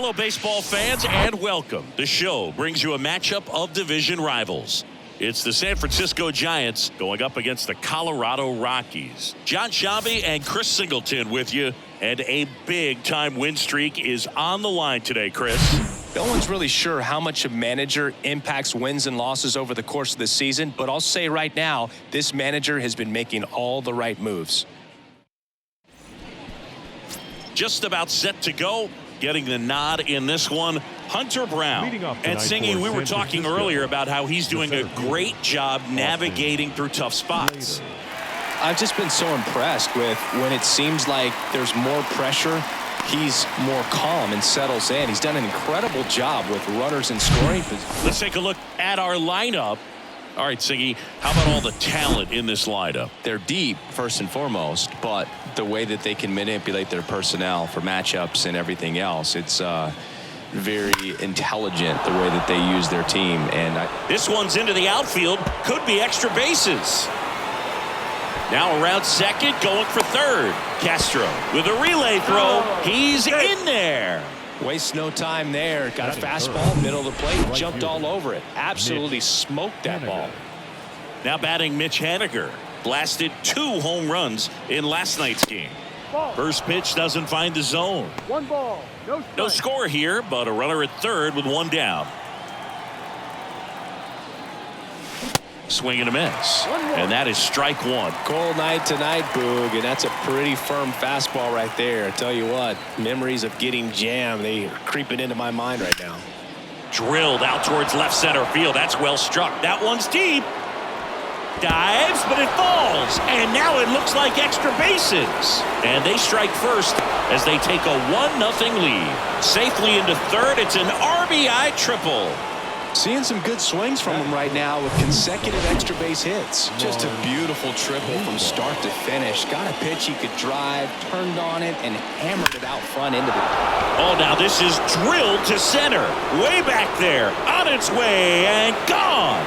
Hello, baseball fans, and welcome. The show brings you a matchup of division rivals. It's the San Francisco Giants going up against the Colorado Rockies. John Shabby and Chris Singleton with you, and a big-time win streak is on the line today, Chris. No one's really sure how much a manager impacts wins and losses over the course of the season, but I'll say right now, this manager has been making all the right moves. Just about set to go. Getting the nod in this one, Hunter Brown. And Singy, we were talking earlier about how he's doing a great job navigating through tough spots. I've just been so impressed with when it seems like there's more pressure, he's more calm and settles in. He's done an incredible job with runners in scoring position. Let's take a look at our lineup. All right, Singy, how about all the talent in this lineup? They're deep, first and foremost, but the way that they can manipulate their personnel for matchups and everything else, it's very intelligent the way that they use their team. And this one's into the outfield, could be extra bases. Now around second, going for third. Castro with a relay throw. He's in there. Waste no time there. Got a fastball, middle of the plate, jumped all over it. Absolutely smoked that ball. Now batting Mitch Haniger. Blasted 2 home runs in last night's game. First pitch doesn't find the zone. 1 ball, no score here, but a runner at third with 1 down. Swing and a miss. And that is strike 1. Cold night tonight, Boog, and that's a pretty firm fastball right there. I tell you what, memories of getting jammed, they are creeping into my mind right now. Drilled out towards left center field. That's well struck. That one's deep. Dives, but it falls. And now it looks like extra bases. And they strike first as they take a 1-0 lead. Safely into third. It's an RBI triple. Seeing some good swings from him right now with consecutive extra base hits. Just a beautiful triple from start to finish. Got a pitch he could drive, turned on it, and hammered it out front into the... Oh, now this is drilled to center. Way back there. On its way and gone.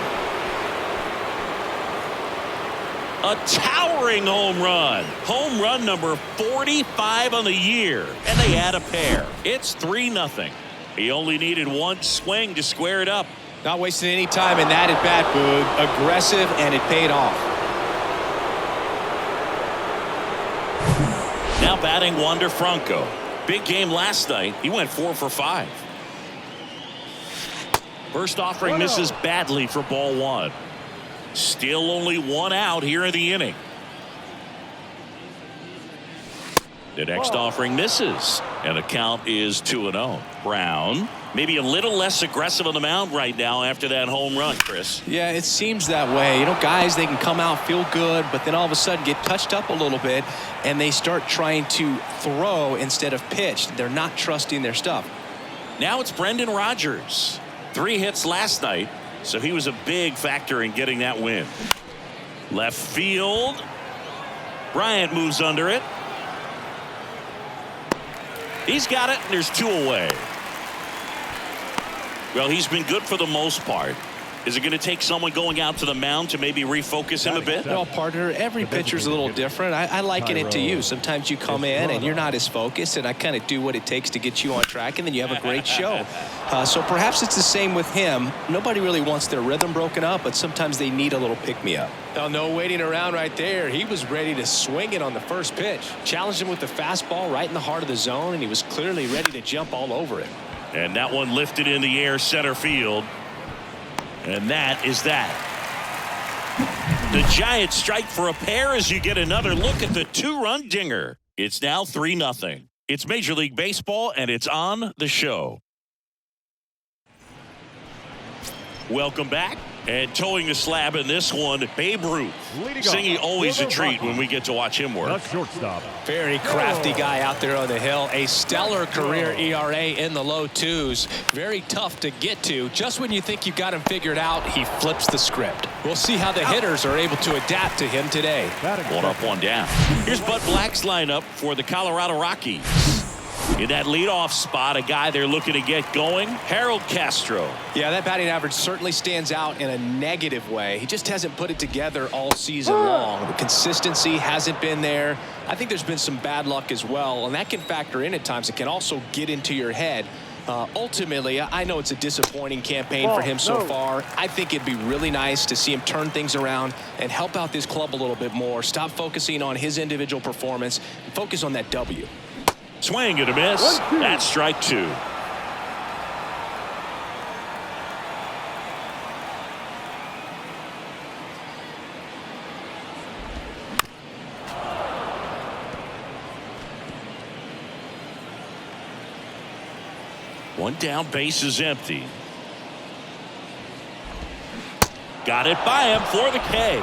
A towering home run. Home run number 45 on the year. And they add a pair. It's 3-0. He only needed 1 swing to square it up. Not wasting any time in that at bat, Boog. Aggressive, and it paid off. Now batting Wander Franco. Big game last night. He went 4 for 5. First offering misses badly for ball 1. Still only 1 out here in the inning. The next offering misses, and the count is 2-0. Brown, maybe a little less aggressive on the mound right now after that home run, Chris. Yeah, it seems that way. You know, guys, they can come out, feel good, but then all of a sudden get touched up a little bit, and they start trying to throw instead of pitch. They're not trusting their stuff. Now it's Brendan Rodgers. 3 hits last night, so he was a big factor in getting that win. Left field. Bryant moves under it. He's got it, and there's 2 away. Well, he's been good for the most part. Is it going to take someone going out to the mound to maybe refocus him a bit? Well, partner, every pitcher's a little different. I liken it to you. Sometimes you come in and you're not as focused, and I kind of do what it takes to get you on track, and then you have a great show. So perhaps it's the same with him. Nobody really wants their rhythm broken up, but sometimes they need a little pick-me-up. Now, no waiting around right there. He was ready to swing it on the first pitch. Challenged him with the fastball right in the heart of the zone, and he was clearly ready to jump all over it. And that one lifted in the air center field. And that is that. The Giants strike for a pair as you get another look at the 2-run dinger. It's now 3-0. It's Major League Baseball, and it's on the show. Welcome back. And towing the slab in this one, Babe Ruth. Singy, always a treat when we get to watch him work. Shortstop. Very crafty guy out there on the hill. A stellar career ERA in the low 2s. Very tough to get to. Just when you think you've got him figured out, he flips the script. We'll see how the hitters are able to adapt to him today. 1 up, 1 down. Here's Bud Black's lineup for the Colorado Rockies. In that leadoff spot, a guy they're looking to get going, Harold Castro. Yeah, that batting average certainly stands out in a negative way. He just hasn't put it together all season long. The consistency hasn't been there. I think there's been some bad luck as well, and that can factor in at times. It can also get into your head. Ultimately, I know it's a disappointing campaign for him so far. I think it'd be really nice to see him turn things around and help out this club a little bit more. Stop focusing on his individual performance and focus on that W. Swing and a miss. That's strike 2. One down, base is empty. Got it by him for the K.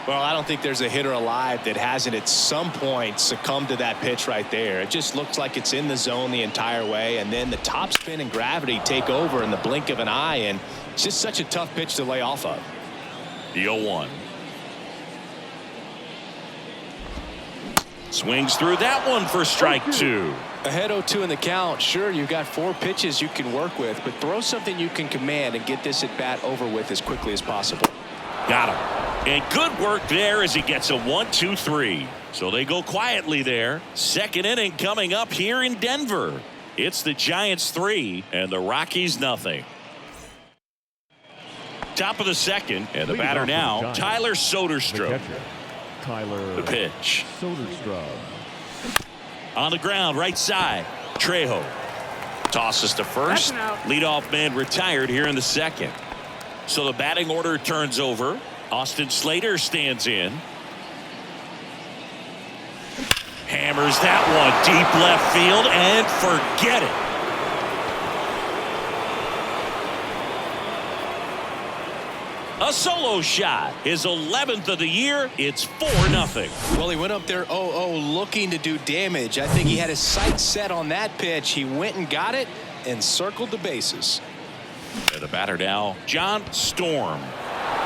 Well, I don't think there's a hitter alive that hasn't at some point succumbed to that pitch right there. It just looks like it's in the zone the entire way, and then the topspin and gravity take over in the blink of an eye, and it's just such a tough pitch to lay off of. The 0-1. Swings through that one for strike 2. Ahead 0-2 in the count. Sure, you've got 4 pitches you can work with, but throw something you can command and get this at bat over with as quickly as possible. Got him. And good work there as he gets a 1-2-3. So they go quietly there. Second inning coming up here in Denver. It's the Giants 3 and the Rockies nothing. Top of the second, and the batter now, Tyler Soderstrom. The pitch. On the ground, right side. Trejo tosses to first. Leadoff man retired here in the second. So the batting order turns over. Austin Slater stands in. Hammers that one deep left field and forget it. A solo shot, his 11th of the year. It's 4-0. Well, he went up there 0-0 looking to do damage. I think he had his sights set on that pitch. He went and got it and circled the bases. And the batter now, John Storm.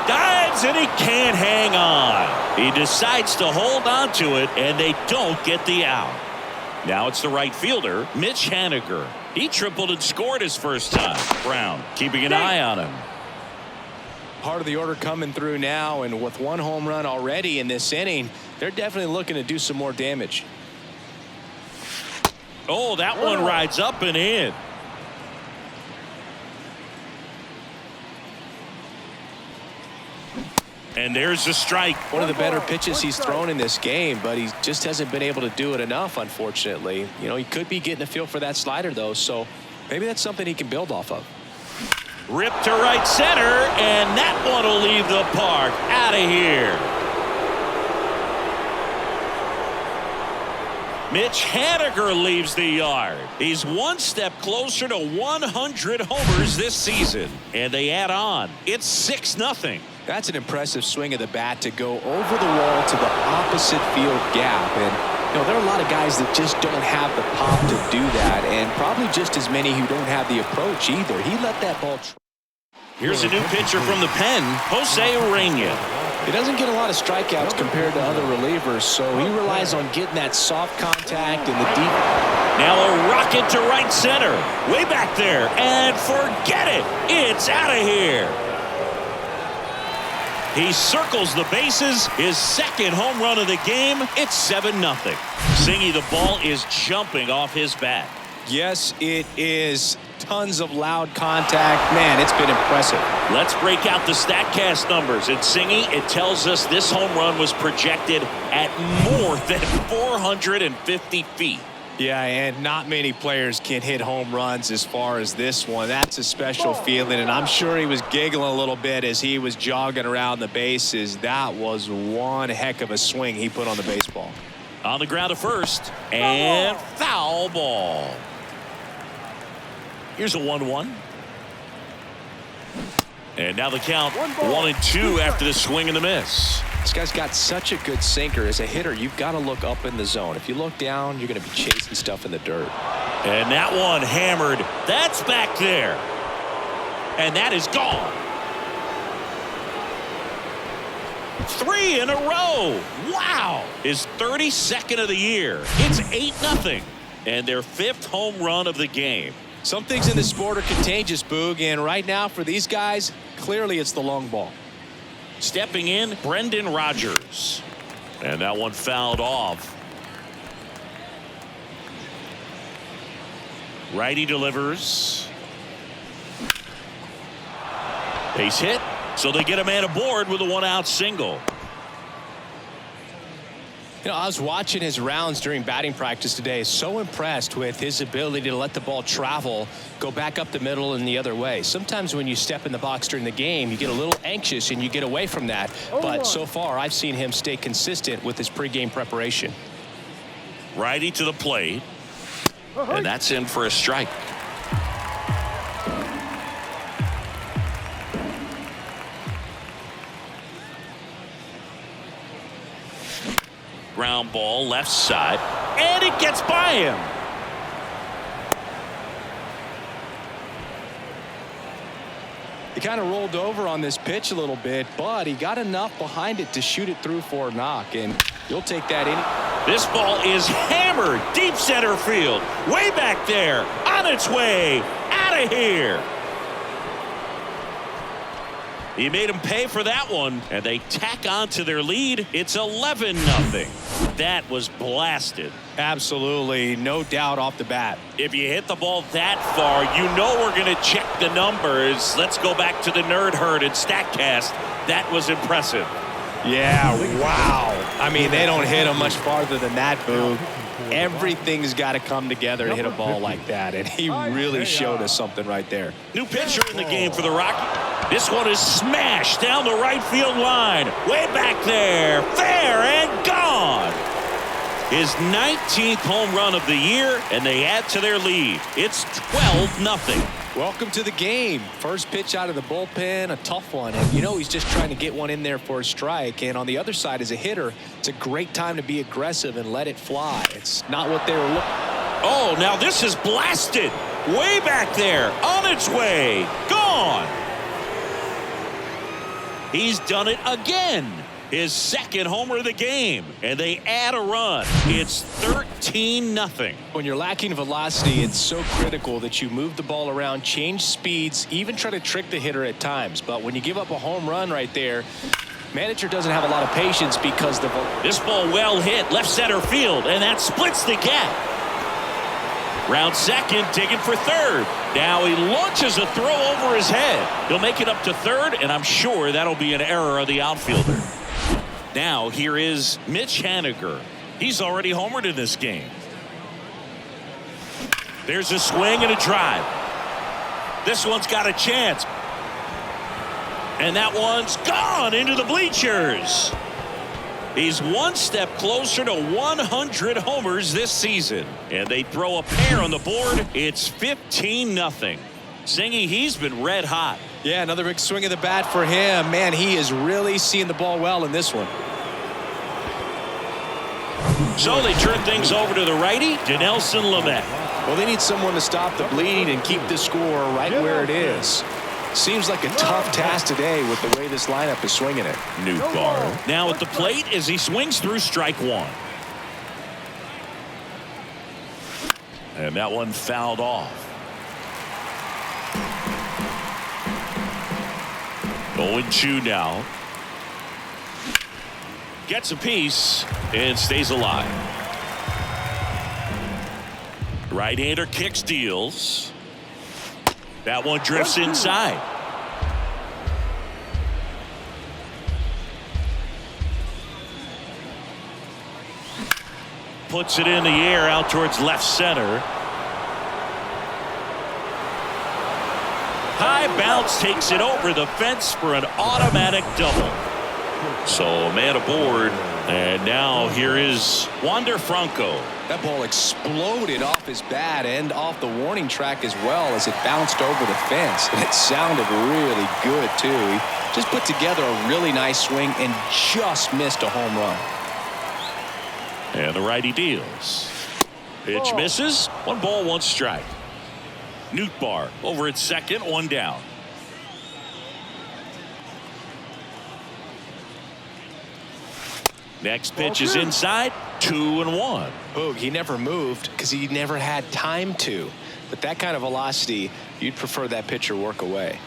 Dives and he can't hang on. He decides to hold on to it and they don't get the out. Now it's the right fielder, Mitch Haniger. He tripled and scored his first time. Brown keeping an eye on him. Part of the order coming through now, and with 1 home run already in this inning, they're definitely looking to do some more damage. Oh, that one rides up and in. And there's the strike. One of the better pitches he's thrown in this game, but he just hasn't been able to do it enough, unfortunately. You know, he could be getting a feel for that slider, though, so maybe that's something he can build off of. Ripped to right center, and that one will leave the park. Out of here. Mitch Haniger leaves the yard. He's one step closer to 100 homers this season. And they add on. It's 6-0. That's an impressive swing of the bat to go over the wall to the opposite field gap. And, you know, there are a lot of guys that just don't have the pop to do that, and probably just as many who don't have the approach either. He let that ball. Here's a new pitcher from the pen, Jose Urena. He doesn't get a lot of strikeouts compared to other relievers, so he relies on getting that soft contact in the deep. Now a rocket to right center. Way back there. And forget it. It's out of here. He circles the bases. His second home run of the game. It's 7-0. Singy, the ball is jumping off his bat. Yes, it is. Tons of loud contact. Man, it's been impressive. Let's break out the StatCast numbers. And Singy, it tells us this home run was projected at more than 450 feet. Yeah, and not many players can hit home runs as far as this one. That's a special feeling, and I'm sure he was giggling a little bit as he was jogging around the bases. That was one heck of a swing he put on the baseball. On the ground to first, and foul ball. Here's a 1-1. And now the count 1-2 after the swing and the miss. This guy's got such a good sinker. As a hitter, you've got to look up in the zone. If you look down, you're going to be chasing stuff in the dirt. And that one hammered. That's back there. And that is gone. 3 in a row. Wow. His 32nd of the year. It's 8-0. And their 5th home run of the game. Some things in this sport are contagious, Boog, and right now for these guys, clearly it's the long ball. Stepping in, Brendan Rodgers. And that one fouled off. Righty delivers. Base hit. So they get a man aboard with a 1-out single. You know, I was watching his rounds during batting practice today. So impressed with his ability to let the ball travel, go back up the middle and the other way. Sometimes when you step in the box during the game, you get a little anxious and you get away from that. But so far, I've seen him stay consistent with his pregame preparation. Righty to the plate. And that's in for a strike. Ground ball left side, and it gets by him. He kind of rolled over on this pitch a little bit, but he got enough behind it to shoot it through for a knock, and you'll take that in. This ball is hammered deep center field, way back there, on its way out of here. He made him pay for that one, and they tack on to their lead. It's 11-0. That was blasted. Absolutely, no doubt off the bat. If you hit the ball that far, you know we're going to check the numbers. Let's go back to the Nerd Herd and StatCast. That was impressive. Yeah, wow. I mean, they don't hit him much farther than that, Boog. Everything's got to come together to hit a ball like that, and he really showed us something right there. New pitcher in the game for the Rockies. This one is smashed down the right field line. Way back there. Fair and gone. His 19th home run of the year, and they add to their lead. It's 12-0. Welcome to the game. First pitch out of the bullpen, a tough one. And you know he's just trying to get one in there for a strike. And on the other side, as a hitter, it's a great time to be aggressive and let it fly. It's not what they were looking. Oh, now this is blasted. Way back there. On its way. Gone. He's done it again. His second homer of the game, and they add a run. It's 13-0. When you're lacking velocity, it's so critical that you move the ball around, change speeds, even try to trick the hitter at times. But when you give up a home run right there, manager doesn't have a lot of patience because this ball well hit left center field, and that splits the gap. Round second, digging for third. Now he launches a throw over his head. He'll make it up to third, and I'm sure that'll be an error of the outfielder. Now here is Mitch Haniger. He's already homered in this game. There's a swing and a drive. This one's got a chance. And that one's gone into the bleachers. He's one step closer to 100 homers this season. And they throw a pair on the board. It's 15-0. Singy, he's been red hot. Yeah, another big swing of the bat for him. Man, he is really seeing the ball well in this one. So they turn things over to the righty, Dinelson Lamet. Well, they need someone to stop the bleed and keep the score right where it is. Seems like a tough task today with the way this lineup is swinging it. Newbar now at the plate as he swings through strike one. And that one fouled off. 0-2 now. Gets a piece and stays alive. Right-hander kicks, deals. That one drifts inside. Puts it in the air out towards left center. High bounce takes it over the fence for an automatic double. So a man aboard, and now here is Wander Franco. That ball exploded off his bat and off the warning track as well as it bounced over the fence. And it sounded really good, too. He just put together a really nice swing and just missed a home run. And the righty deals. Pitch misses. 1 ball, 1 strike. Newbar over at second, 1 down. Next pitch is inside, 2-1. Boog, he never moved because he never had time to. But that kind of velocity, you'd prefer that pitcher work away.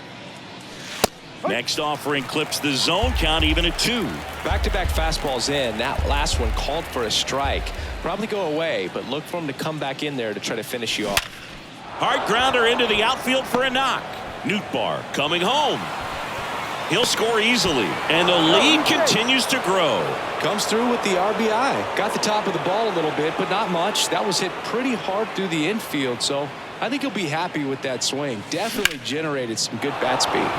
Next offering clips the zone count even at 2. Back-to-back fastballs in. That last one called for a strike. Probably go away, but look for him to come back in there to try to finish you off. Hard grounder into the outfield for a knock. Nootbaar coming home. He'll score easily, and the lead continues to grow. Comes through with the RBI. Got the top of the ball a little bit, but not much. That was hit pretty hard through the infield, so I think he'll be happy with that swing. Definitely generated some good bat speed.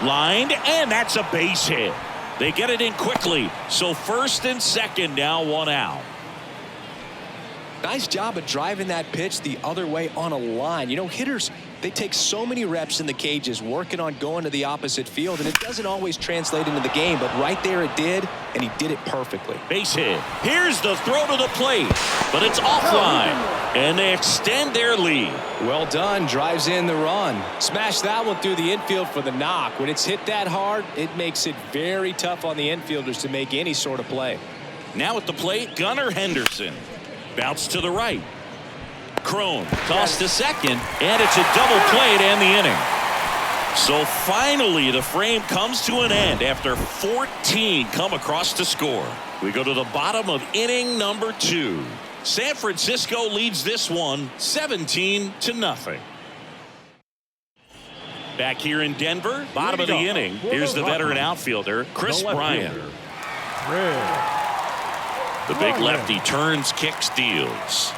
Lined, and that's a base hit. They get it in quickly, so first and second, now one out. Nice job of driving that pitch the other way on a line. You know, hitters, they take so many reps in the cages working on going to the opposite field, and it doesn't always translate into the game, but right there it did, and he did it perfectly. Base hit. Here's the throw to the plate, but it's offline, and they extend their lead. Well done. Drives in the run. Smash that one through the infield for the knock. When it's hit that hard, it makes it very tough on the infielders to make any sort of play. Now at the plate, Gunnar Henderson. Bounce to the right. Crone tossed to second, and it's a double play to end the inning. So finally the frame comes to an end after 14 come across to score. We go to the bottom of inning number 2. San Francisco leads this one 17-0. Back here in Denver, bottom of the inning. Here's the veteran outfielder, Chris Bryant. The big lefty turns, kicks, deals.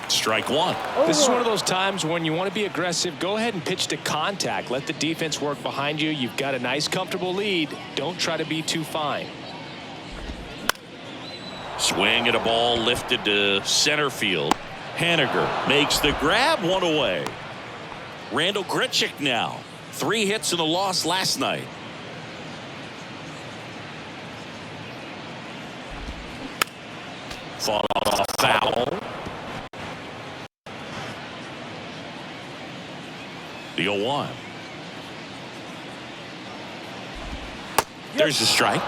Strike one. This is one of those times when you want to be aggressive. Go ahead and pitch to contact. Let the defense work behind you. You've got a nice, comfortable lead. Don't try to be too fine. Swing at a ball lifted to center field. Haniger makes the grab, one away. Randall Grichuk now. 3 hits and a loss last night. Fought off a foul. The 0-1. There's the strike.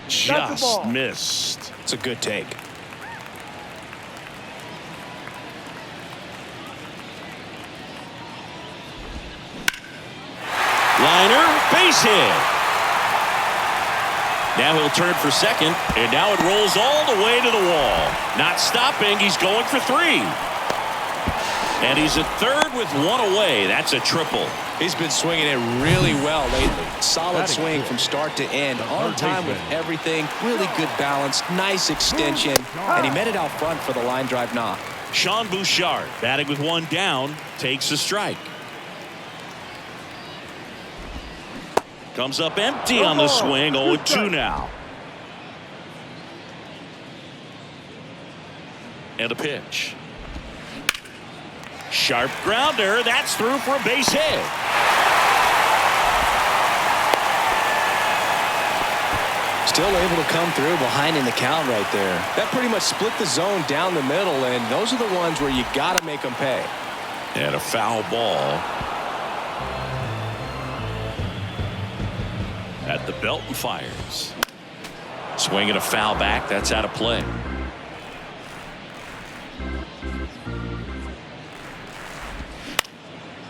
Just missed. It's a good take. Liner, base hit. Now he'll turn for second, and now it rolls all the way to the wall. Not stopping, he's going for 3. And he's at third with 1 away. That's a triple. He's been swinging it really well lately. Solid swing from start to end. On time with everything. Really good balance. Nice extension. And he met it out front for the line drive knock. Sean Bouchard, batting with 1 down, takes a strike. Comes up empty on the swing. 0-2 now. And a pitch. Sharp grounder. That's through for a base hit. Still able to come through behind in the count right there. That pretty much split the zone down the middle, and those are the ones where you got to make them pay. And a foul ball at the belt and fires. Swinging a foul back. That's out of play.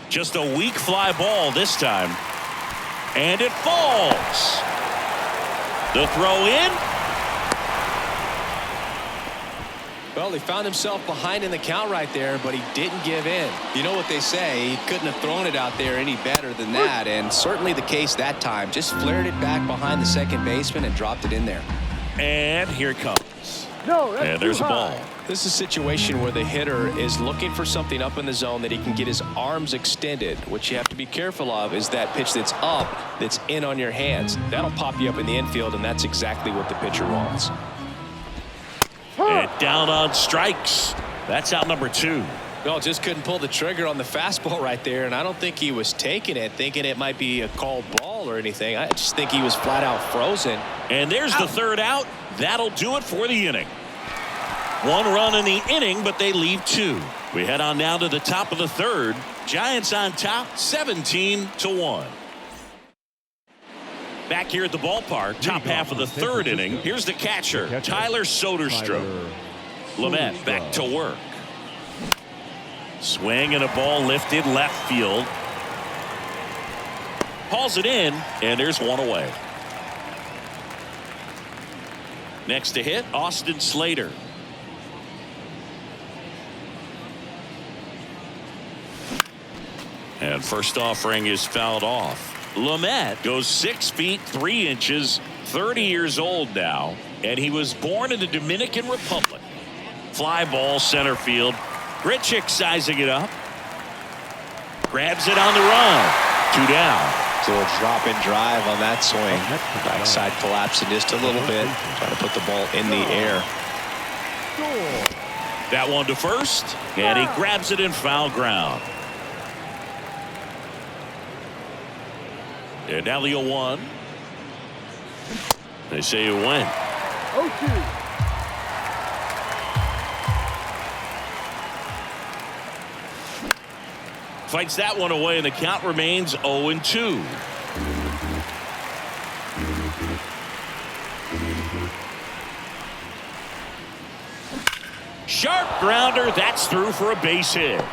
Just a weak fly ball this time. And it falls. The throw in. Well, he found himself behind in the count right there, but he didn't give in. You know what they say, he couldn't have thrown it out there any better than that, and certainly the case that time. Just flared it back behind the second baseman and dropped it in there. And here it comes. And there's a ball. This is a situation where the hitter is looking for something up in the zone that he can get his arms extended. What you have to be careful of is that pitch that's up, that's in on your hands. That'll pop you up in the infield, and that's exactly what the pitcher wants. And down on strikes. That's out number 2. Well, just couldn't pull the trigger on the fastball right there, and I don't think he was taking it, thinking it might be a called ball or anything. I just think he was flat out frozen. And there's the third out. That'll do it for the inning. 1 run in the inning, but they leave 2. We head on now to the top of the third. Giants on top, 17-1. Back here at the ballpark, top half of the third inning. Here's the catcher, Tyler Soderstrom. Lamet back to work. Swing and a ball lifted left field. Hauls it in, and there's one away. Next to hit, Austin Slater. And first offering is fouled off. Lamet goes 6 feet 3 inches, 30 years old now, and he was born in the Dominican Republic. Fly ball center field. Grichuk sizing it up. Grabs it on the run. 2 down. So a drop and drive on that swing. Backside collapsing just a little bit. Trying to put the ball in the air. That one to first, and he grabs it in foul ground. And now the 0-1. They say you win. 0-2. Fights that one away, and the count remains 0-2. Sharp grounder. That's through for a base hit.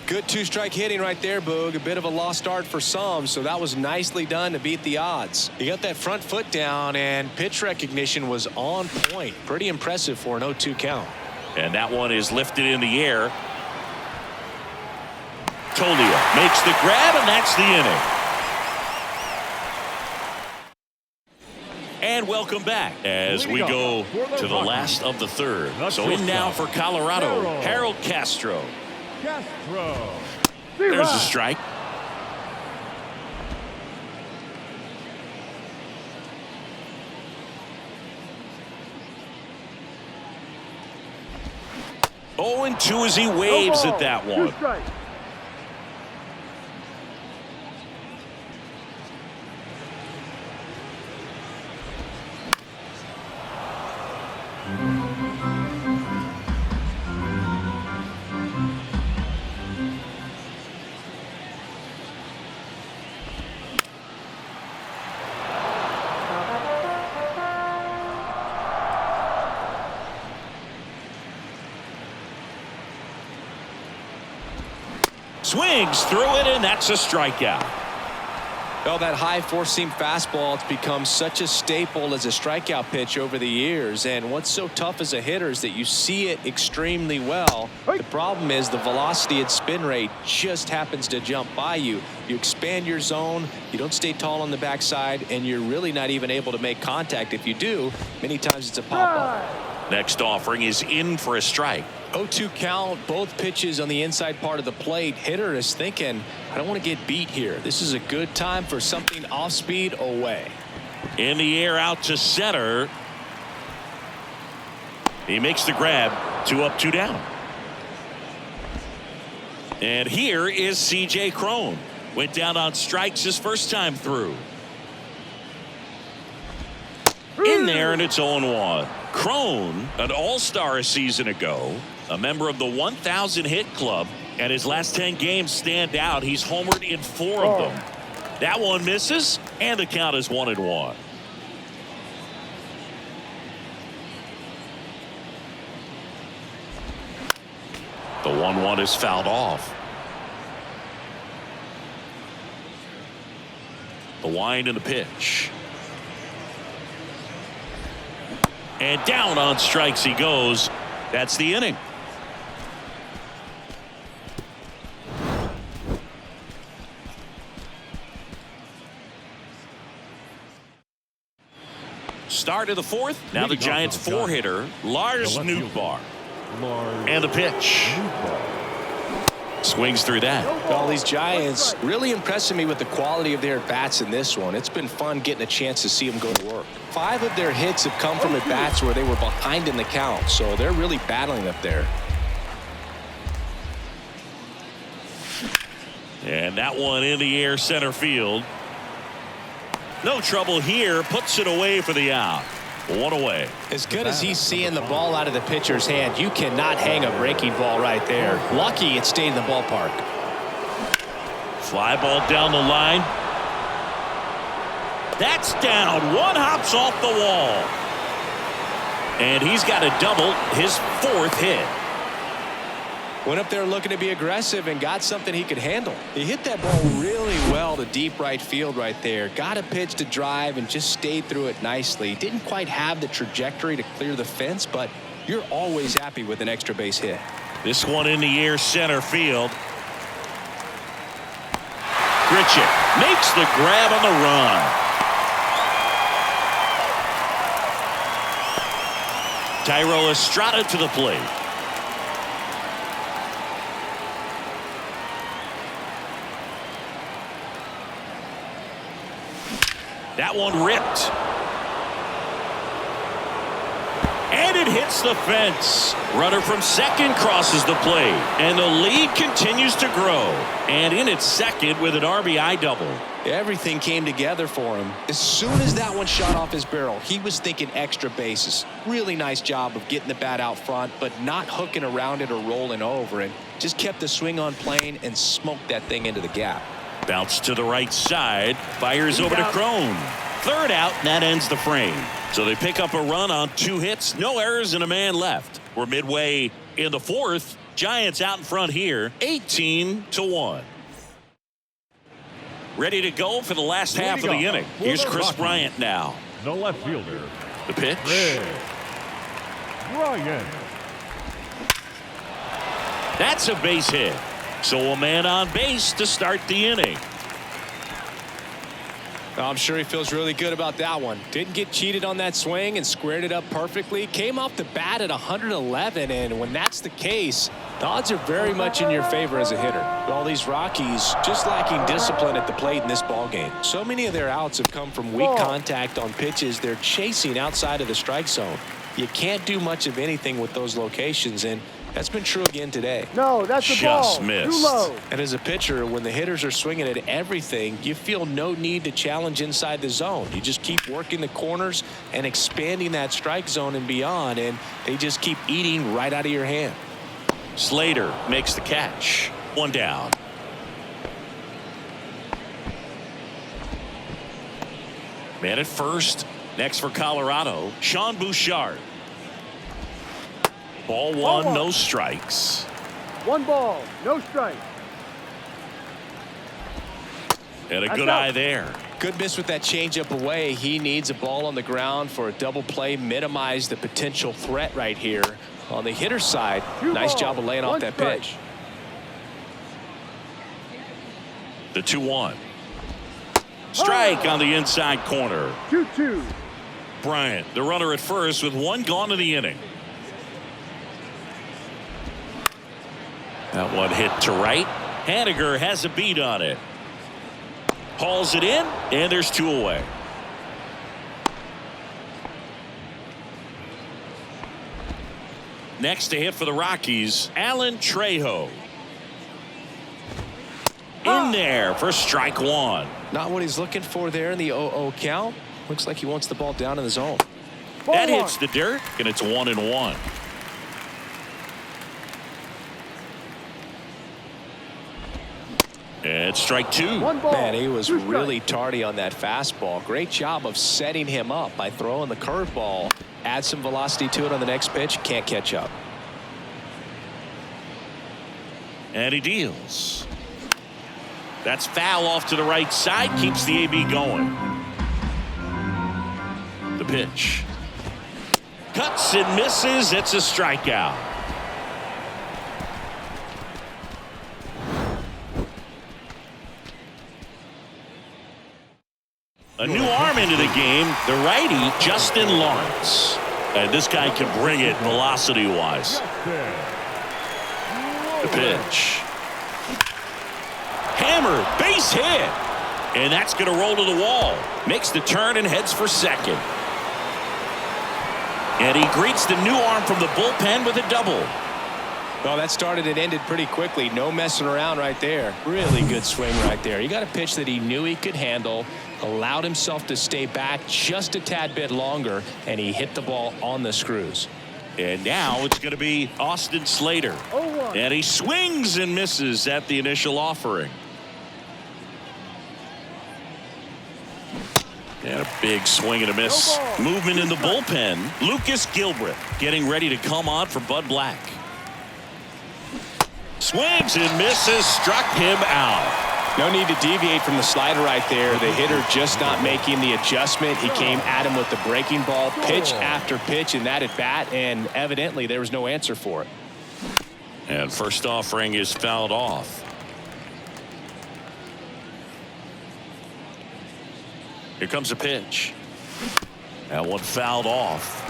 Good 2-strike hitting right there, Boog. A bit of a lost start for some, so that was nicely done to beat the odds. He got that front foot down, and pitch recognition was on point. Pretty impressive for an 0-2 count. And that one is lifted in the air. Tolia makes the grab, and that's the inning. And welcome back as we go to the last of the third. So in now for Colorado, Harold Castro. There's a strike. Oh, and 2 as he waves at that one. Swings through it, and that's a strikeout. Well, that high four-seam fastball has become such a staple as a strikeout pitch over the years. And what's so tough as a hitter is that you see it extremely well. The problem is the velocity and spin rate just happens to jump by you. You expand your zone, you don't stay tall on the backside, and you're really not even able to make contact. If you do, many times it's a pop-up. Next offering is in for a strike. 0-2 count, both pitches on the inside part of the plate. Hitter is thinking, I don't want to get beat here. This is a good time for something off speed away. In the air out to center. He makes the grab. 2 up, 2 down. And here is C.J. Cron. Went down on strikes his first time through. In there, and it's 0-1. Cron, an all-star a season ago, a member of the 1,000 hit club, and his last 10 games stand out. He's homered in 4 of them. That one misses, and the count is 1-1. The 1-1 is fouled off. The wind and the pitch. And down on strikes he goes. That's the inning. Start of the 4th. Now the Giants 4-hitter, Lars Nootbaar. And the pitch. Swings through that. Well, these Giants really impressing me with the quality of their bats in this one. It's been fun getting a chance to see them go to work. 5 of their hits have come from at bats where they were behind in the count, so they're really battling up there. And that one in the air center field. No trouble here. Puts it away for the out. 1 away. As good as he's seeing the ball out of the pitcher's hand, you cannot hang a breaking ball right there. Lucky it stayed in the ballpark. Fly ball down the line. That's down. One hops off the wall. And he's got a double, his 4th hit. Went up there looking to be aggressive and got something he could handle. He hit that ball really well to deep right field right there. Got a pitch to drive and just stayed through it nicely. Didn't quite have the trajectory to clear the fence, but you're always happy with an extra base hit. This one in the air center field. Grichuk makes the grab on the run. Thairo Estrada to the plate. That one ripped. And it hits the fence. Runner from second crosses the plate. And the lead continues to grow. And in its second with an RBI double. Everything came together for him. As soon as that one shot off his barrel, he was thinking extra bases. Really nice job of getting the bat out front, but not hooking around it or rolling over. And just kept the swing on plane and smoked that thing into the gap. Bounce to the right side. Fires over to Crone. Third out, and that ends the frame. So they pick up a run on 2 hits, no errors, and a man left. We're midway in the fourth. Giants out in front here, 18-1. Ready to go for the last half of the inning. Here's Chris Bryant now. The left fielder. The pitch. Bryant. That's a base hit. So a man on base to start the inning. I'm sure he feels really good about that one. Didn't get cheated on that swing and squared it up perfectly. Came off the bat at 111, and when that's the case, the odds are very much in your favor as a hitter. All these Rockies just lacking discipline at the plate in this ballgame. So many of their outs have come from weak contact on pitches they're chasing outside of the strike zone. You can't do much of anything with those locations, and that's been true again today. No, that's a ball. Just missed. Too low. And as a pitcher, when the hitters are swinging at everything, you feel no need to challenge inside the zone. You just keep working the corners and expanding that strike zone and beyond, and they just keep eating right out of your hand. Slater makes the catch. 1 down. Man at first. Next for Colorado, Sean Bouchard. Ball one, no strikes. 1 ball, no strike. And a good eye there. Good miss with that changeup away. He needs a ball on the ground for a double play, minimize the potential threat right here. On the hitter's side, nice job of laying off that pitch. The 2-1. Strike on the inside corner. 2-2. Bryant, the runner at first with 1 gone in the inning. That one hit to right. Haniger has a beat on it. Hauls it in, and there's 2 away. Next to hit for the Rockies, Alan Trejo. In there for strike 1. Not what he's looking for there in the 0-0 count. Looks like he wants the ball down in the zone. That hits the dirt, and it's 1-1. And strike 2. Man, he was really tardy on that fastball. Great job of setting him up by throwing the curveball. Add some velocity to it on the next pitch. Can't catch up. And he deals. That's foul off to the right side. Keeps the AB going. The pitch. Cuts and misses. It's a strikeout. A new arm into the game, the righty, Justin Lawrence. And this guy can bring it velocity-wise. The pitch. Hammered, base hit. And that's going to roll to the wall. Makes the turn and heads for second. And he greets the new arm from the bullpen with a double. Well, that started and ended pretty quickly. No messing around right there. Really good swing right there. He got a pitch that he knew he could handle, allowed himself to stay back just a tad bit longer, and he hit the ball on the screws. And now it's going to be Austin Slater. And he swings and misses at the initial offering. And a big swing and a miss. Movement in the bullpen. Lucas Gilbreth getting ready to come on for Bud Black. Swings and misses, struck him out. No need to deviate from the slider right there. The hitter just not making the adjustment. He came at him with the breaking ball, pitch after pitch in that at bat, and evidently there was no answer for it. And first offering is fouled off. Here comes a pitch. That one fouled off.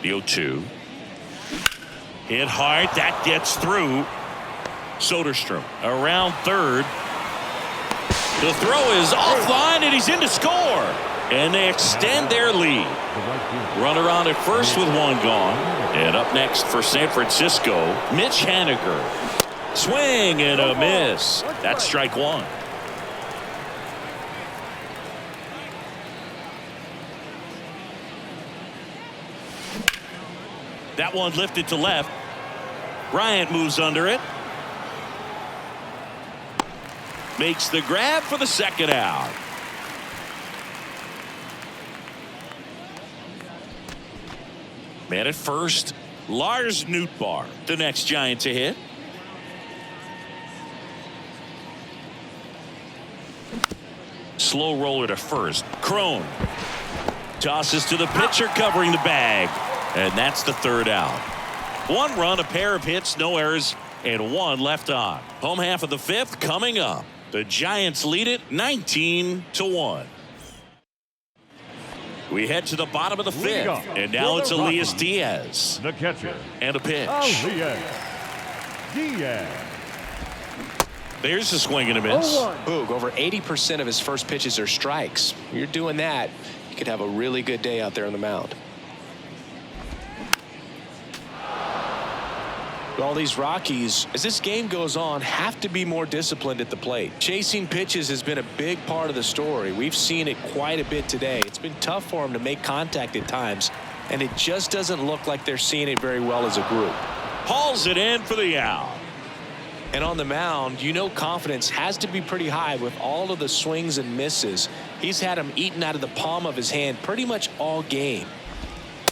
The 0-2. Hit hard. That gets through. Soderstrom around third. The throw is offline, and he's in to score. And they extend their lead. Runner on at first with one gone. And up next for San Francisco, Mitch Haniger. Swing and a miss. That's strike one. That one lifted to left. Bryant moves under it. Makes the grab for the second out. Man at first, Lars Nootbaar, the next Giant to hit. Slow roller to first. Crone tosses to the pitcher covering the bag. And that's the third out. One run, a pair of hits, no errors, and one left on. Home half of the fifth coming up. The Giants lead it 19-1. We head to the bottom of the fifth, and now it's Elias Diaz. The catcher. And a pitch. Diaz. There's a swing and a miss. Boog, over 80% of his first pitches are strikes. You're doing that, you could have a really good day out there on the mound. All these Rockies, as this game goes on, have to be more disciplined at the plate. Chasing pitches has been a big part of the story. We've seen it quite a bit today. It's been tough for them to make contact at times, and it just doesn't look like they're seeing it very well as a group. Hauls it in for the out. And on the mound, you know confidence has to be pretty high with all of the swings and misses. He's had them eaten out of the palm of his hand pretty much all game.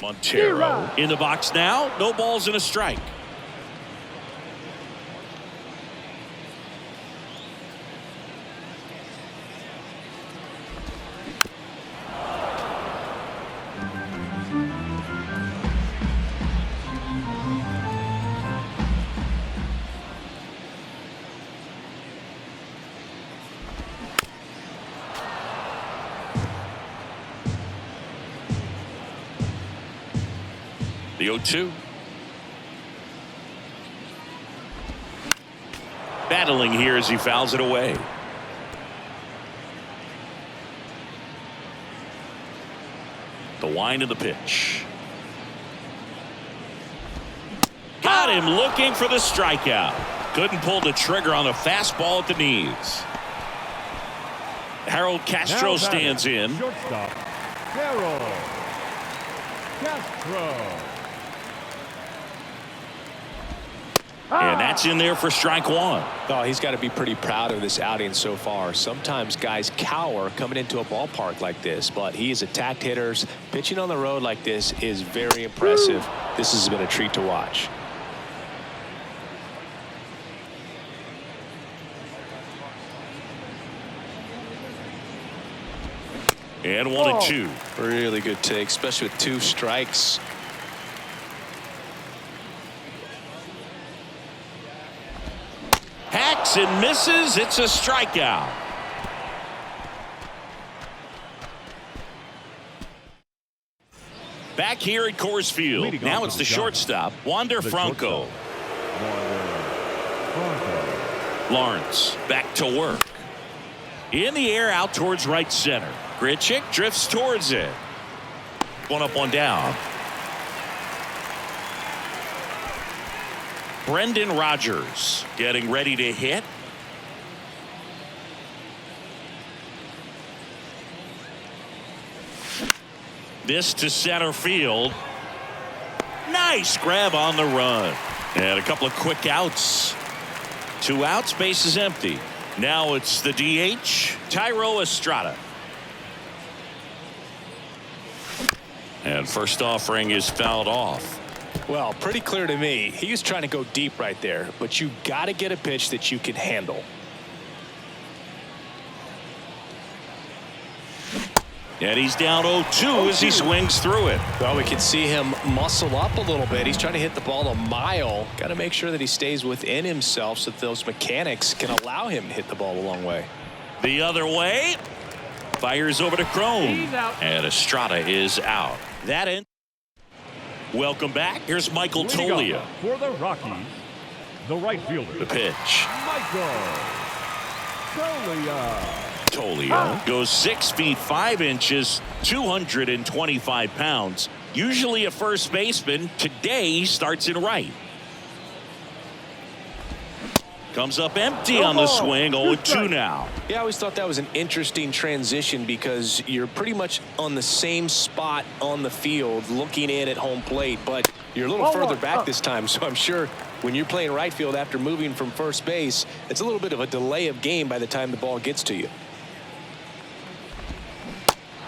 Montero in the box now. No balls and a strike. The 0-2. Battling here as he fouls it away. The wind of the pitch. Got him looking for the strikeout. Couldn't pull the trigger on the fastball at the knees. Harold Castro stands in. Shortstop, Harold Castro. And that's in there for strike one. Oh, he's got to be pretty proud of this outing so far. Sometimes guys cower coming into a ballpark like this, but he has attacked hitters. Pitching on the road like this is very impressive. This has been a treat to watch. And 1-2. Really good take, especially with two strikes. Hacks and misses. It's a strikeout. Back here at Coors Field. Now it's the shortstop, Wander Franco. Lawrence back to work. In the air out towards right center. Grichuk drifts towards it. One up, one down. Brendan Rodgers getting ready to hit. This to center field. Nice grab on the run. And a couple of quick outs. 2 outs, base is empty. Now it's the DH, Tyro Estrada. And first offering is fouled off. Well, pretty clear to me. He was trying to go deep right there, but you got to get a pitch that you can handle. And he's down 0-2 as he swings through it. Well, we can see him muscle up a little bit. He's trying to hit the ball a mile. Got to make sure that he stays within himself so that those mechanics can allow him to hit the ball a long way. The other way. Fires over to Crone. He's out. And Estrada is out. That ends. Welcome back. Here's Michael Leading Tolia. off for the Rockies, the right fielder, The pitch. Michael Tolia. Tolia goes 6 feet 5 inches, 225 pounds. Usually a first baseman. Today he starts in right. Comes up empty on the swing. 0-2 now. Yeah, I always thought that was an interesting transition because you're pretty much on the same spot on the field looking in at home plate, but you're a little further back this time. So I'm sure when you're playing right field after moving from first base, it's a little bit of a delay of game by the time the ball gets to you.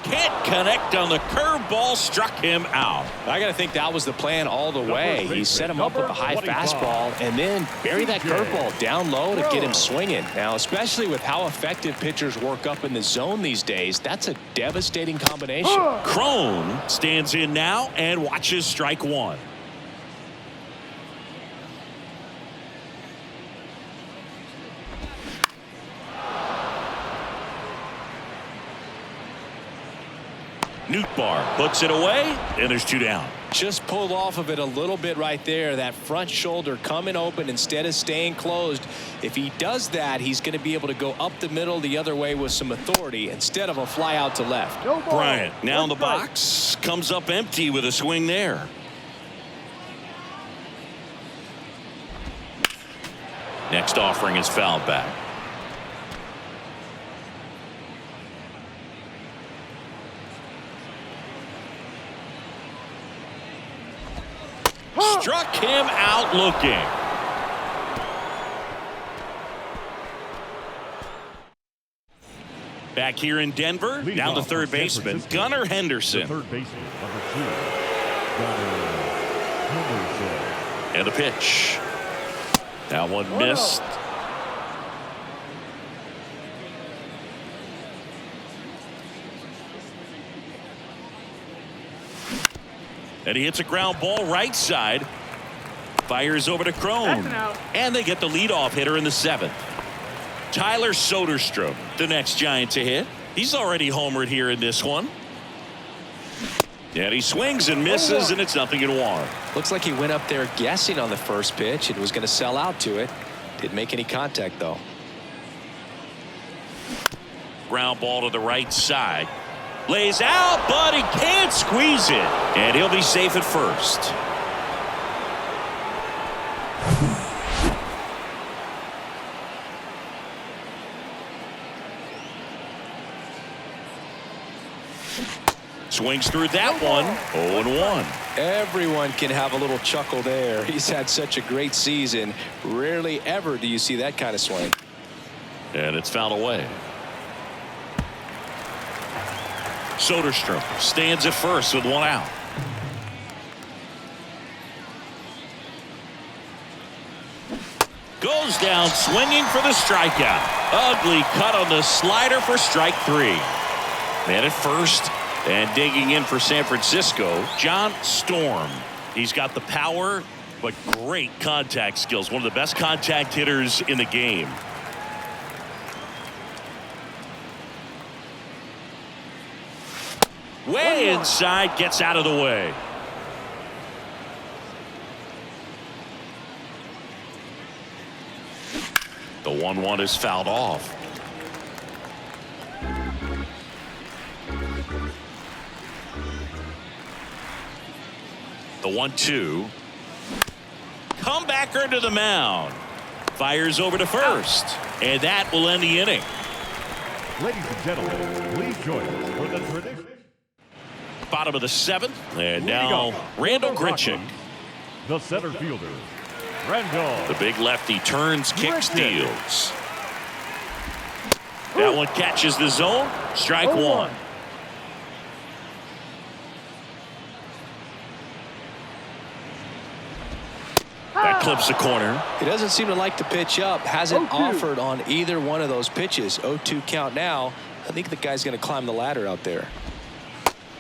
Can't connect on the curveball, struck him out. I got to think that was the plan all the way. He set him up with a high fastball and then bury that curveball down low to get him swinging. Now, especially with how effective pitchers work up in the zone these days, that's a devastating combination. Crone stands in now and watches strike one. Nootbaar puts it away, and there's 2 down. Just pulled off of it a little bit right there. That front shoulder coming open instead of staying closed. If he does that, he's going to be able to go up the middle the other way with some authority instead of a fly out to left. No ball. Bryant now in the Strike. box, comes up empty with a swing there. Next offering is fouled back. Struck him out looking. Back here in Denver, Leading down to off third for San baseman, Francisco, Gunnar the Henderson. third baseman, number 2, Gunnar Henderson. And a pitch. That one missed. And he hits a ground ball right side. Fires over to Crone. That's an out. And they get the leadoff hitter in the 7th. Tyler Soderstrom, the next Giant to hit. He's already homered here in this one. And he swings and misses, and it's 0-1. Looks like he went up there guessing on the first pitch and was going to sell out to it. Didn't make any contact, though. Ground ball to the right side. Lays out, but he can't squeeze it. And he'll be safe at first. Swings through that one. 0-1. Everyone can have a little chuckle there. He's had such a great season. Rarely ever do you see that kind of swing. And it's fouled away. Soderstrom stands at first with 1 out. Goes down swinging for the strikeout. Ugly cut on the slider for strike 3. Man at first. And digging in for San Francisco, John Storm. He's got the power, but great contact skills. One of the best contact hitters in the game. Way inside, gets out of the way. The 1-1 is fouled off. The 1-2. Comebacker to the mound. Fires over to first. And that will end the inning. Ladies and gentlemen, please join us for the tradition. Bottom of the 7th. And Leading now off Randall for the Rockies, Grichuk. the center fielder, Randall. The big lefty turns, kicks, Grichuk. steals. That one catches the zone. Strike 1. clips the corner. He doesn't seem to like to pitch up. Hasn't 0-2. offered on either one of those pitches. 0-2 count now. I think the guy's going to climb the ladder out there.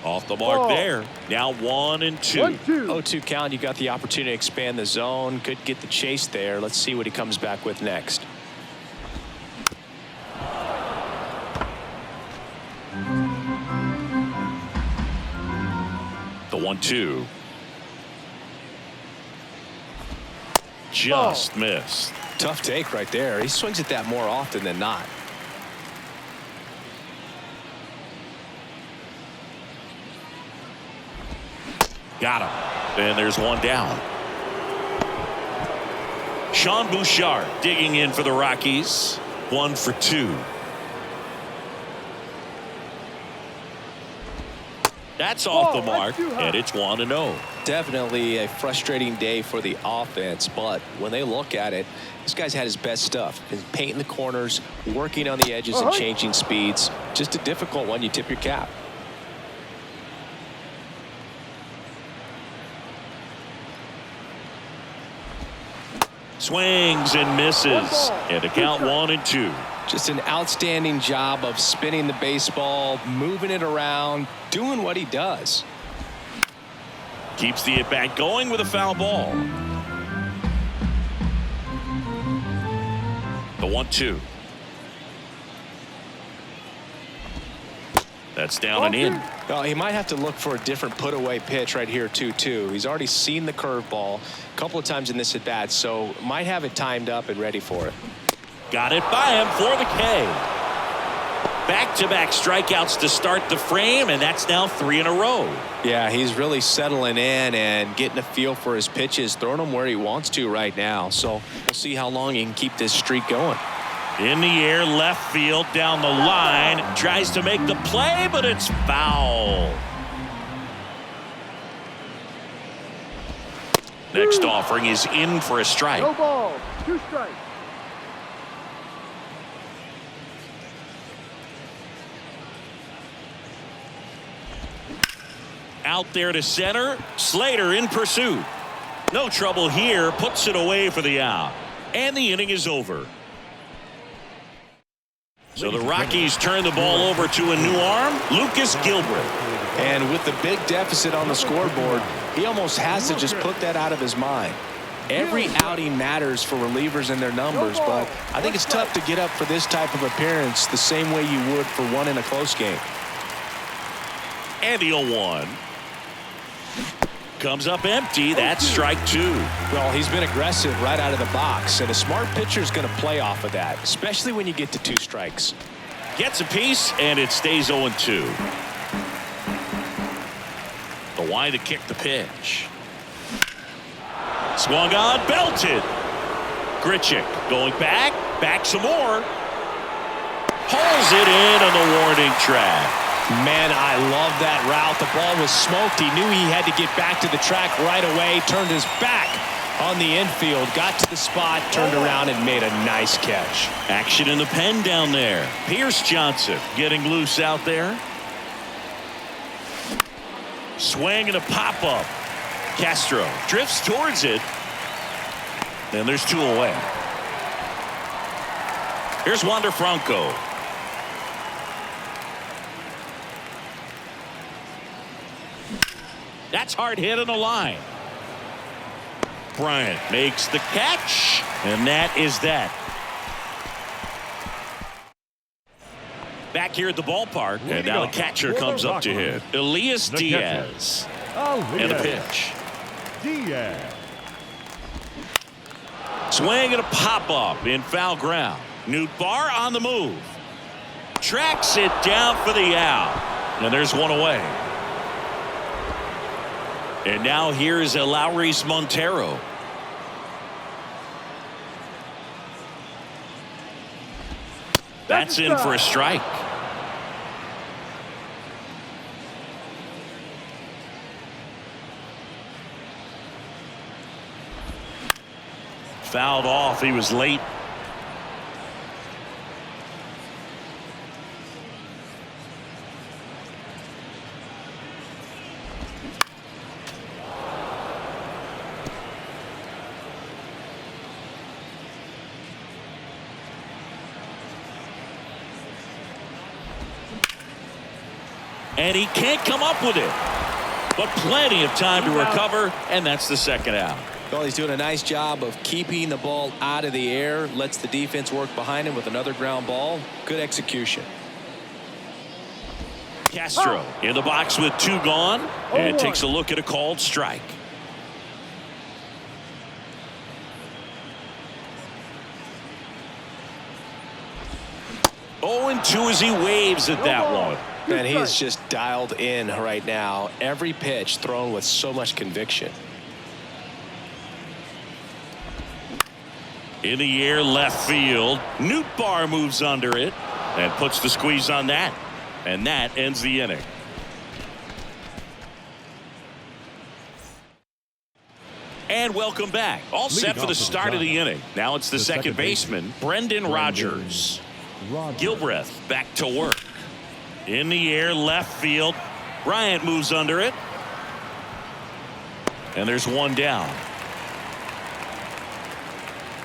Off the mark Ball. there. Now 1-2. 1-2. 0-2 count. You got the opportunity to expand the zone. Could get the chase there. Let's see what he comes back with next. The 1-2. Just missed. Tough take right there. He swings at that more often than not. Got him. And there's one down. Sean Bouchard digging in for the Rockies. 1 for 2. That's off the mark, and it's 1-0. Definitely a frustrating day for the offense, but when they look at it, this guy's had his best stuff. He's painting the corners, working on the edges and changing speeds. Just a difficult one. You tip your cap. Swings and misses. And the count 1-2. Just an outstanding job of spinning the baseball, moving it around, doing what he does. Keeps the at-bat going with a foul ball. The 1-2. That's down and in. Oh, he might have to look for a different put-away pitch right here, 2-2. He's already seen the curveball a couple of times in this at-bat, so might have it timed up and ready for it. Got it by him for the K. Back-to-back strikeouts to start the frame, and that's now 3 in a row. Yeah, he's really settling in and getting a feel for his pitches, throwing them where he wants to right now. So we'll see how long he can keep this streak going. In the air, left field, down the line. Tries to make the play, but it's foul. Next offering is in for a strike. No ball. 2 strikes. Out there to center. Slater in pursuit. No trouble here. Puts it away for the out. And the inning is over. So the Rockies turn the ball over to a new arm, Lucas Gilbert. And with the big deficit on the scoreboard, he almost has to just put that out of his mind. Every outing matters for relievers and their numbers, but I think it's tough to get up for this type of appearance the same way you would for one in a close game. And the 0-1. Comes up empty. That's strike 2. Well, he's been aggressive right out of the box, and a smart pitcher is going to play off of that, especially when you get to 2 strikes. Gets a piece, and it stays 0-2. The wide to kick the pitch. Swung on, belted. Grichuk going back some more. Hauls it in on the warning track. Man, I love that route. The ball was smoked. He knew he had to get back to the track right away. Turned his back on the infield. Got to the spot, turned around, and made a nice catch. Action in the pen down there. Pierce Johnson getting loose out there. Swing and a pop-up. Castro drifts towards it. And there's 2 away. Here's Wander Franco. That's hard hit on the line. Bryant makes the catch, and that is that. Back here at the ballpark, and now the catcher comes up to hit. Elias Diaz. And a pitch. Diaz. Swing and a pop-up in foul ground. Nootbaar on the move. Tracks it down for the out. And there's one away. And now here's Eleuris Montero. That's in for a strike. Fouled off. He was late. And he can't come up with it. But plenty of time to recover, and that's the second out. Well, he's doing a nice job of keeping the ball out of the air, lets the defense work behind him with another ground ball. Good execution. Castro in the box with 2 gone, and takes a look at a called strike. And 2 as he waves at that one. Man, he is just dialed in right now. Every pitch thrown with so much conviction. In the air, left field. Nootbaar moves under it and puts the squeeze on that. And that ends the inning. And welcome back. All set for the start of the inning. Now it's the second baseman, Brendan Rodgers. Gilbreth back to work. In the air, left field. Bryant moves under it. And there's 1 down.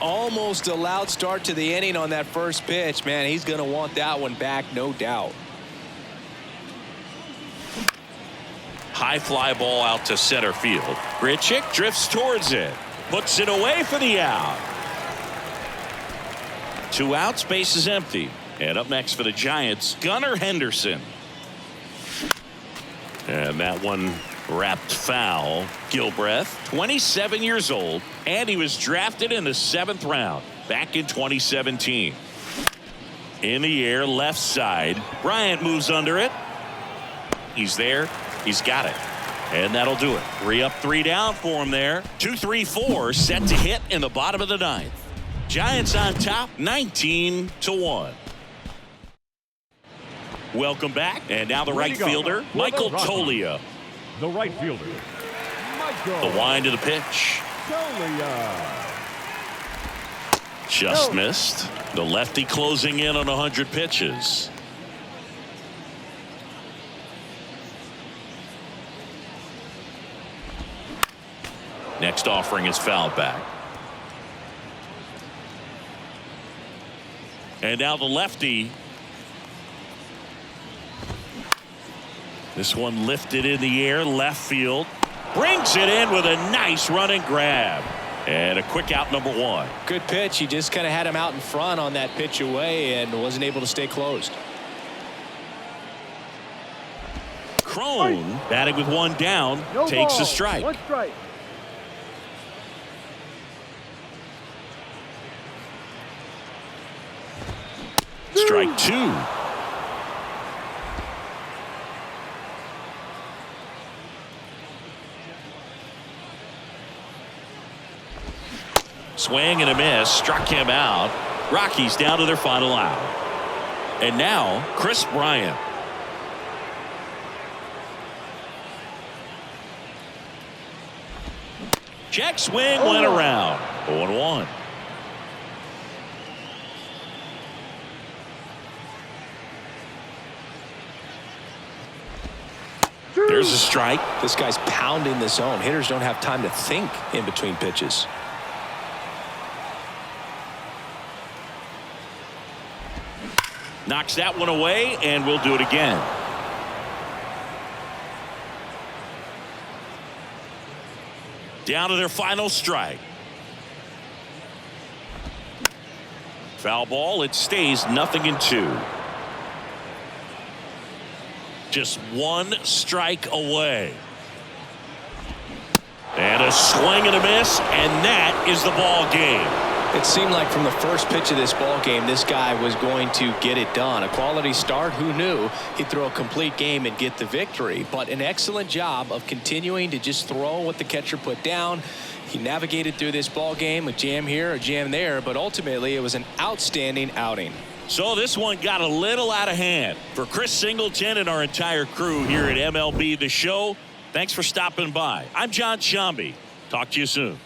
Almost a loud start to the inning on that first pitch. Man, he's going to want that one back, no doubt. High fly ball out to center field. Grichuk drifts towards it. Puts it away for the out. 2 outs, base is empty. And up next for the Giants, Gunnar Henderson. And that one wrapped foul. Gilbreth, 27 years old, and he was drafted in the 7th round back in 2017. In the air, left side. Bryant moves under it. He's there. He's got it. And that'll do it. 3 up, 3 down for him there. 2-3-4 set to hit in the bottom of the 9th. Giants on top, 19-1. Welcome back. And now the right fielder, Michael Toglia. The right fielder, Michael. The wind of the pitch. Toglia. Just missed. The lefty closing in on 100 pitches. Next offering is fouled back. And now the lefty. This one lifted in the air, left field. Brings it in with a nice running grab. And a quick out, number 1. Good pitch. He just kind of had him out in front on that pitch away and wasn't able to stay closed. Crone batting with 1 down, takes a strike. 1 strike. Strike 2. Swing and a miss, struck him out. Rockies down to their final out. And now Chris Bryant. Check swing, went around. 0-1. There's a strike. This guy's pounding the zone. Hitters don't have time to think in between pitches. Knocks that one away, and we'll do it again. Down to their final strike. Foul ball. It stays 0-2. Just 1 strike away. And a swing and a miss, and that is the ball game. It seemed like from the first pitch of this ball game, this guy was going to get it done. A quality start. Who knew he'd throw a complete game and get the victory? But an excellent job of continuing to just throw what the catcher put down. He navigated through this ball game, a jam here, a jam there, but ultimately it was an outstanding outing. So this one got a little out of hand. For Chris Singleton and our entire crew here at MLB The Show, thanks for stopping by. I'm John Shambi. Talk to you soon.